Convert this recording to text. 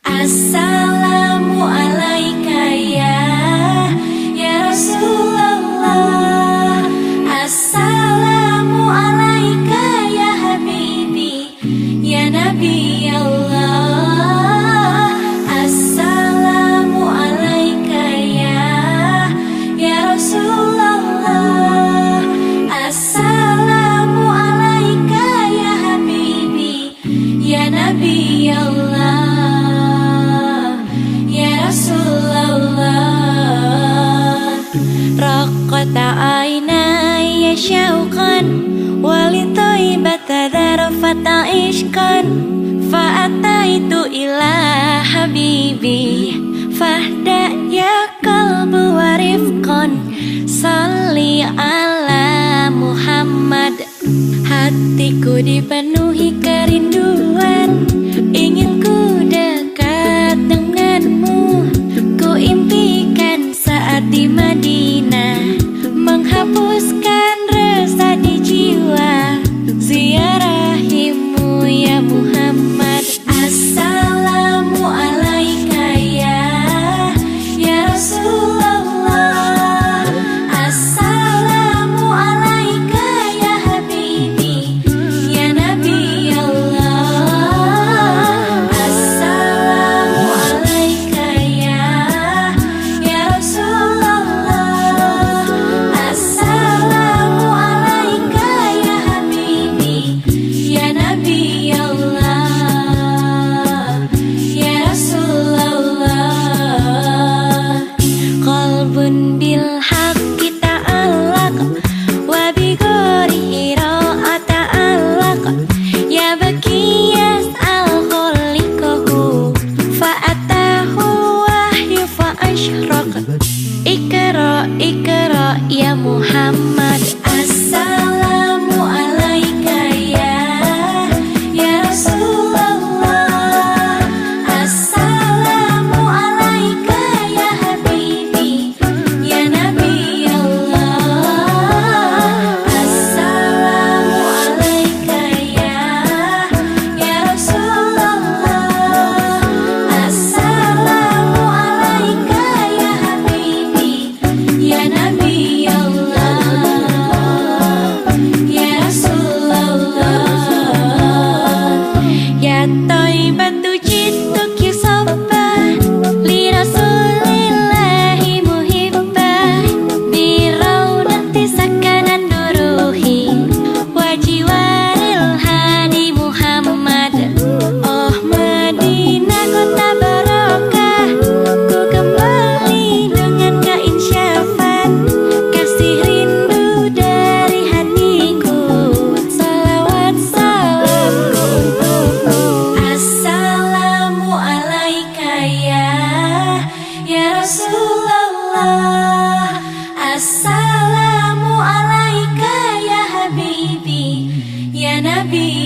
Assalamu alaika ya Rasulullah. Assalamu alaika ya Habibi, ya Nabi Allah. Assalamu alaika ya Rasulullah. Assalamu alaika ya Habibi, ya Nabi Allah. رقت عيناي شوقا ولطيبة ذرفت عشقا فأتيت إلى حبيبي فاهدأ يا قلب ورفقا صلي على Muhammad. Hatiku dipenuhi kerinduan, ingin ku dekat denganmu. Ku impikan saat di Madinah, menghapuskan rasa di jiwa, ziarahimu ya Muhammad. Assalamu alaika ya Rasulullah. Assalamu alaika ya Habibi, ya Nabi Allah. Assalamu alaika ya Rasulullah. Assalamu alaika ya Habibi, ya Nabi Allah, ya Rasulullah. Qalbun bil haqqi ta'allaq wa bi ghairihi ra'a ta'allaq, ya baqiyas al-khaliqahu fa'atahu wahyu fa'ashraq. Iqra iqra ya Muhammad. Assalamu alaika ya Rasulullah. Assalamu alaika ya Habibi, ya Nabi Allah. Assalamu alaika ya Rasulullah. Assalamu alaika ya Habibi, ya Nabi Allah, ya Rasulullah. Ya Thaibatu jituk yusabba li Rasulillahi muhibba bi raunati sakanan duruhi wa jiwaril hadi Muhammad. Oh Madinah kota barokah, ku kembali dengan keinsyafan kasih rindu dari hatiku. Salawat salamku untukmu. Assalamu alaika ya Rasulullah. Assalamu alaika ya Habibi, ya Nabi